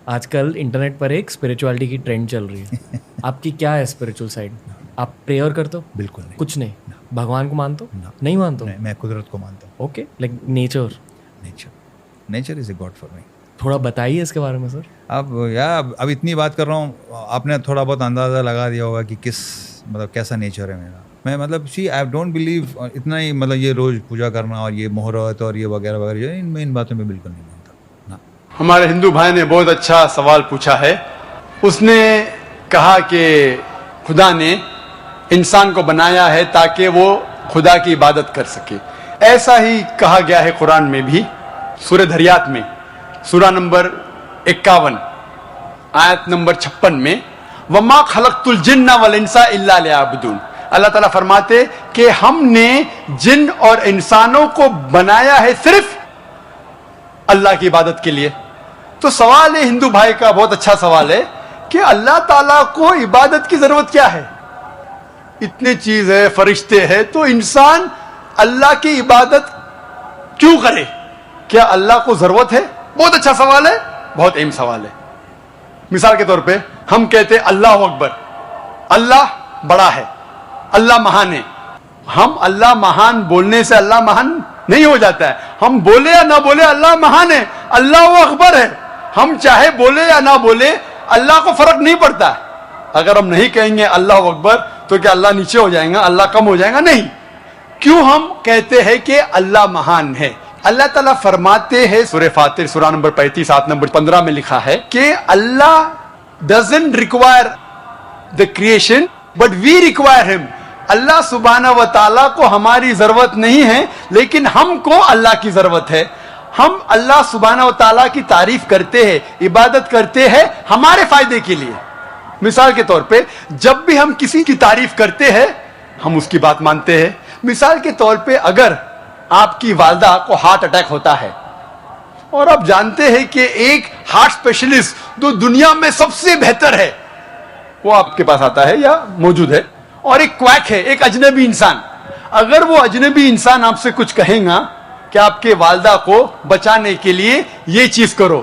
آج کل انٹرنیٹ پر ایک اسپریچولیٹی کی ٹرینڈ چل رہی ہے. آپ کی کیا ہے اسپریچول سائڈ؟ آپ پریئر کرتے ہو؟ بالکل نہیں. کچھ نہیں. بھگوان کو مانتے ہو؟ نہیں مانتے ہو؟ میں قدرت کو مانتا ہوں. Okay. Like nature is a God for me. تھوڑا بتائیے اس کے بارے میں سر. اب اتنی بات کر رہا ہوں, آپ نے تھوڑا بہت اندازہ لگا دیا ہوگا کہ کیسا نیچر ہے میرا. میں آئی ڈونٹ بلیو اتنا ہی یہ روز پوجا کرنا اور یہ مہرت اور یہ وغیرہ وغیرہ ان باتوں میں بالکل نہیں مانتا. ہمارے ہندو بھائی نے بہت اچھا سوال پوچھا ہے. اس نے کہا کہ خدا نے انسان کو بنایا ہے تاکہ وہ خدا کی عبادت کر سکے. ایسا ہی کہا گیا ہے قرآن میں بھی, سورہ دھریات میں سورہ نمبر 51 آیت نمبر 56 میں, وما خلقت الجن والانس الا لیعبدون. اللہ تعالیٰ فرماتے کہ ہم نے جن اور انسانوں کو بنایا ہے صرف اللہ کی عبادت کے لیے. تو سوال ہے ہندو بھائی کا, بہت اچھا سوال ہے کہ اللہ تعالیٰ کو عبادت کی ضرورت کیا ہے؟ اتنی چیز ہے, فرشتے ہیں, تو انسان اللہ کی عبادت کیوں کرے؟ کیا اللہ کو ضرورت ہے؟ بہت اچھا سوال ہے, بہت اہم سوال ہے. مثال کے طور پہ ہم کہتے اللہ اکبر, اللہ بڑا ہے, اللہ مہان ہے. ہم اللہ مہان بولنے سے اللہ مہان نہیں ہو جاتا ہے. ہم بولے یا نہ بولے اللہ مہان ہے, اللہ اکبر ہے. ہم چاہے بولے یا نہ بولے اللہ کو فرق نہیں پڑتا ہے. اگر ہم نہیں کہیں گے اللہ اکبر تو کیا اللہ نیچے ہو جائیں گا, اللہ کم ہو جائے گا؟ نہیں. کیوں ہم کہتے ہیں کہ اللہ مہان ہے؟ اللہ تعالیٰ فرماتے ہیں سورہ فاتر سورہ نمبر 35 آیت نمبر 15 میں لکھا ہے کہ اللہ doesn't require the creation but we require him. اللہ سبحانہ و تعالیٰ کو ہماری ضرورت نہیں ہے لیکن ہم کو اللہ کی ضرورت ہے. ہم اللہ سبحانہ و تعالیٰ کی تعریف کرتے ہیں, عبادت کرتے ہیں ہمارے فائدے کے لیے. مثال کے طور پہ جب بھی ہم کسی کی تعریف کرتے ہیں ہم اس کی بات مانتے ہیں. مثال کے طور پہ اگر آپ کی والدہ کو ہارٹ اٹیک ہوتا ہے اور آپ جانتے ہیں کہ ایک ہارٹ اسپیشلسٹ جو دنیا میں سب سے بہتر ہے وہ آپ کے پاس آتا ہے یا موجود ہے, اور ایک کویک ہے, ایک اجنبی انسان, اگر وہ اجنبی انسان آپ سے کچھ کہیں گا کہ آپ کے والدہ کو بچانے کے لیے یہ چیز کرو,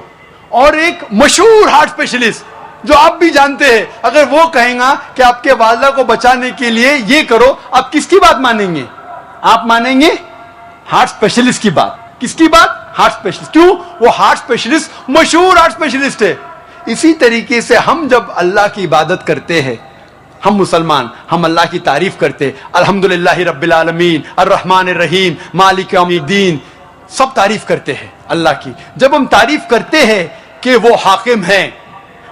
اور ایک مشہور ہارٹ اسپیشلسٹ جو آپ بھی جانتے ہیں اگر وہ کہیں گا کہ آپ کے والدہ کو بچانے کے لیے یہ کرو, آپ کس کی بات مانیں گے؟ آپ مانیں گے ہارٹ اسپیشلسٹ کی بات. کس کی بات؟ Heart specialist. کیوں؟ وہ ہارٹ اسپیشلسٹ مشہور ہارٹ اسپیشلسٹ ہے. اسی طریقے سے ہم جب اللہ کی عبادت کرتے ہیں, ہم مسلمان, ہم اللہ کی تعریف کرتے, الحمدللہ رب العالمین الرحمن الرحیم مالک یوم الدین, سب تعریف کرتے ہیں اللہ کی. جب ہم تعریف کرتے ہیں کہ وہ حاکم ہیں,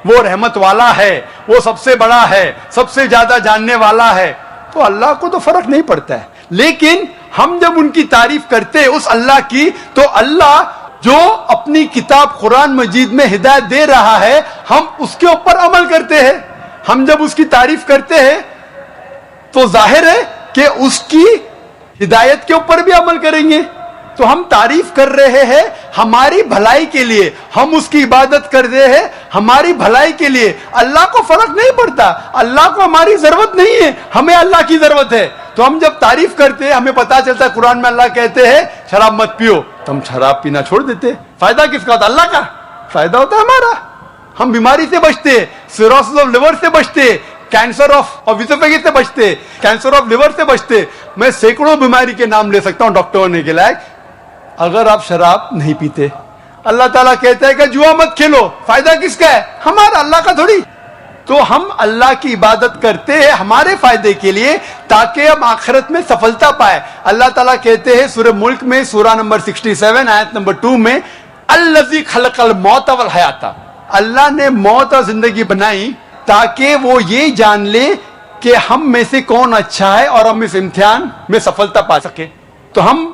وہ رحمت والا ہے, وہ سب سے بڑا ہے, سب سے زیادہ جاننے والا ہے, تو اللہ کو تو فرق نہیں پڑتا ہے. لیکن ہم جب ان کی تعریف کرتے اس اللہ کی, تو اللہ جو اپنی کتاب قرآن مجید میں ہدایت دے رہا ہے ہم اس کے اوپر عمل کرتے ہیں. ہم جب اس کی تعریف کرتے ہیں تو ظاہر ہے کہ اس کی ہدایت کے اوپر بھی عمل کریں گے. تو ہم تعریف کر رہے ہیں ہماری بھلائی کے لیے, ہم اس کی عبادت کر رہے ہیں ہماری بھلائی کے لیے. اللہ کو فرق نہیں پڑتا, اللہ کو ہماری ضرورت نہیں ہے, ہمیں اللہ کی ضرورت ہے. تو ہم جب تعریف کرتے ہیں ہمیں پتا چلتا ہے قرآن میں اللہ کہتے ہیں شراب مت پیو, تو ہم شراب پینا چھوڑ دیتے. فائدہ کس کا ہوتا ہے؟ اللہ کا. فائدہ ہوتا ہے ہمارا, ہم بیماری سے بچتے, سیروسس آف لیور سے بچتے, کینسر آف اویسوفیگس سے بچتے, کینسر آف لیور سے بچتے. میں سینکڑوں بیماری کے نام لے سکتا ہوں ڈاکٹر ہونے کے لائق, اگر آپ شراب نہیں پیتے. اللہ تعالیٰ کہتا ہے کہ جوا مت کھیلو, فائدہ کس کا ہے؟ ہمارا, اللہ کا تھوڑی. تو ہم اللہ کی عبادت کرتے ہیں ہمارے فائدے کے لیے تاکہ ہم آخرت میں سفلتا پائے. اللہ تعالیٰ کہتے ہیں سورہ ملک میں سورہ نمبر 67 آیت نمبر 2 میں, الذی خلق الموت والحیات, اللہ نے موت اور زندگی بنائی تاکہ وہ یہ جان لے کہ ہم میں سے کون اچھا ہے اور ہم اس امتحان میں سفلتا پا سکے. تو ہم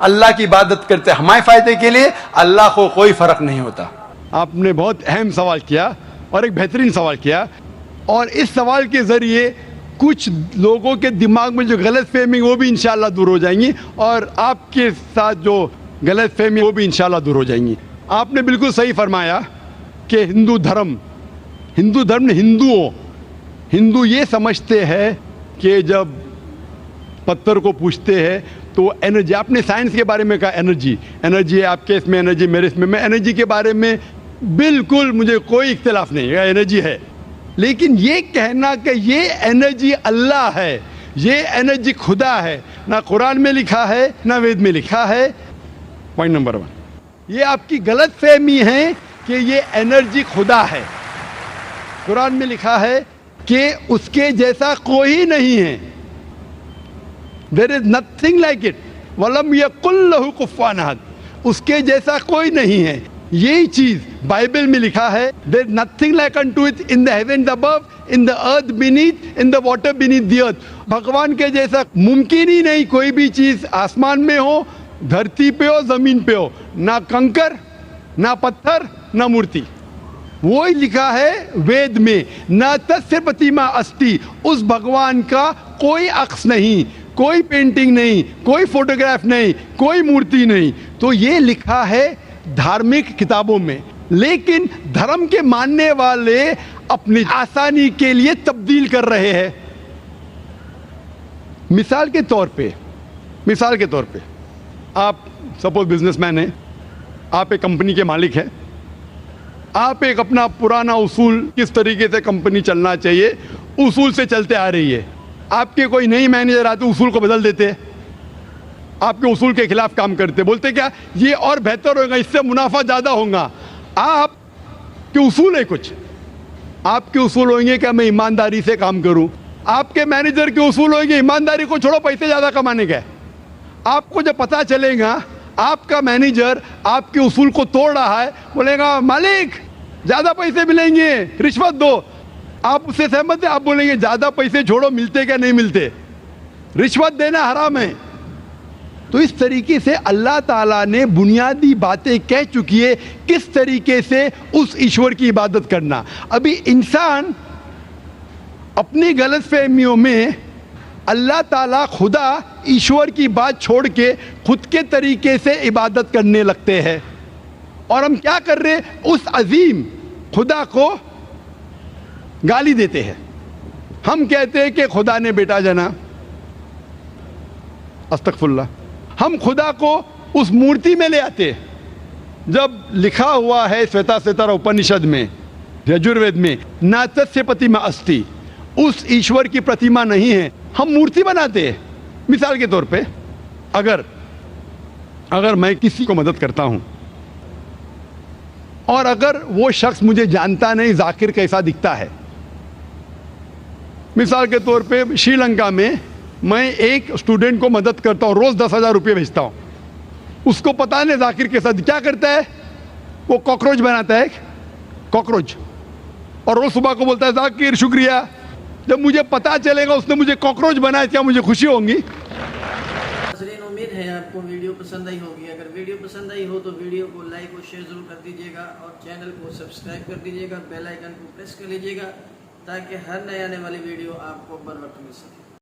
اللہ کی عبادت کرتے ہمارے فائدے کے لیے, اللہ کو کوئی فرق نہیں ہوتا. آپ نے بہت اہم سوال کیا اور ایک بہترین سوال کیا, اور اس سوال کے ذریعے کچھ لوگوں کے دماغ میں جو غلط فہمی وہ بھی انشاءاللہ دور ہو جائیں گی, اور آپ کے ساتھ جو غلط فہمی وہ بھی انشاءاللہ دور ہو جائیں گی. آپ نے بالکل صحیح فرمایا کہ ہندو دھرم نے ہندو یہ سمجھتے ہیں کہ جب پتھر کو پوچھتے ہیں تو انرجی, آپ نے سائنس کے بارے میں کہا انرجی ہے, آپ کے اس میں انرجی, میرے اس میں انرجی کے بارے میں بالکل مجھے کوئی اختلاف نہیں ہے, انرجی ہے, لیکن یہ کہنا کہ یہ انرجی اللہ ہے, یہ انرجی خدا ہے, نہ قرآن میں لکھا ہے نہ وید میں لکھا ہے. پوائنٹ نمبر 1, یہ آپ کی غلط فہمی ہے کہ یہ انرجی خدا ہے. قرآن میں لکھا ہے کہ اس کے جیسا کوئی نہیں ہے. There is nothing like it. وَلَمْ يَقُلْ لَهُ كُفُوًا أَحَدٌ. اس کے جیسا کوئی نہیں ہے. یہی چیز بائبل میں لکھا ہے. There is nothing like unto it in the heavens above, in the earth beneath, in the water beneath the earth. بھگوان کے جیسا ممکن ہی نہیں کوئی بھی چیز آسمان میں ہو, دھرتی پہ ہو, زمین پہ ہو. نہ کنکر, نہ پتھر, نہ مورتی. وہی لکھا ہے وید میں, نہ تسیہ پرتیما استی. اس بھگوان کا کوئی عکس نہیں, کوئی پینٹنگ نہیں, کوئی فوٹوگراف نہیں, کوئی مورتی نہیں. تو یہ لکھا ہے دھارمک کتابوں میں, لیکن دھرم کے ماننے والے اپنی آسانی کے لیے تبدیل کر رہے ہیں. مثال کے طور پہ آپ سپوز بزنس مین ہیں, آپ ایک کمپنی کے مالک ہیں, آپ ایک اپنا پرانا اصول کس طریقے سے کمپنی چلنا چاہیے اصول سے چلتے آ رہی ہے. آپ کے کوئی نئی مینیجر آتے اصول کو بدل دیتے, آپ کے اصول کے خلاف کام کرتے, بولتے کیا یہ اور بہتر ہوگا, اس سے منافع زیادہ ہوگا. آپ کے اصول ہے کچھ, آپ کے اصول ہوں گے کہ میں ایمانداری سے کام کروں. آپ کے مینیجر کے اصول ہوں گے ایمانداری کو چھوڑو, پیسے زیادہ کمانے کا. آپ کو جب پتہ چلے گا آپ کا مینیجر آپ کے اصول کو توڑ رہا ہے, بولے گا مالک زیادہ پیسے ملیں گے, رشوت دو. آپ اس سے سہمت ہیں؟ آپ بولیں گے زیادہ پیسے چھوڑو, ملتے کیا نہیں ملتے, رشوت دینا حرام ہے. تو اس طریقے سے اللہ تعالیٰ نے بنیادی باتیں کہہ چکی ہے کس طریقے سے اس ایشور کی عبادت کرنا. ابھی انسان اپنی غلط فہمیوں میں اللہ تعالیٰ خدا ایشور کی بات چھوڑ کے خود کے طریقے سے عبادت کرنے لگتے ہیں. اور ہم کیا کر رہے, اس عظیم خدا کو گالی دیتے ہیں. ہم کہتے ہیں کہ خدا نے بیٹا جنا, استغفر اللہ. ہم خدا کو اس مورتی میں لے آتے, جب لکھا ہوا ہے سویتا سیتارا اپنشد میں, یجوروید میں, نہ تسیہ پرتیما استی, اس ایشور کی پرتیما نہیں ہے. ہم مورتی بناتے ہیں. مثال کے طور پہ اگر میں کسی کو مدد کرتا ہوں اور اگر وہ شخص مجھے جانتا نہیں ذاکر کیسا دکھتا ہے, مثال کے طور پہ شری لنکا میں میں ایک اسٹوڈنٹ کو مدد کرتا ہوں, روز 10,000 روپے بھیجتا ہوں. اس کو پتا نہیں ذاکر کے ساتھ کیا کرتا ہے, وہ کاکروچ بناتا ہے, کاکروچ, اور روز صبح کو بولتا ہے ذاکر شکریہ. جب مجھے پتا چلے گا اس نے مجھے کاکروچ بنایا, کیا مجھے خوشی ہوں گی؟ ناظرین, امید ہے آپ کو ویڈیو پسند آئی ہوگی. اگر ویڈیو پسند آئی ہو تو ویڈیو کو لائک اور شیئر ضرور کر دیجیے گا, اور چینل کو سبسکرائب کر دیجیے گا, بیل آئیکن کو پریس کر لیجیے گا تاکہ ہر نئے آنے والی ویڈیو آپ کو بر وقت مل سکے.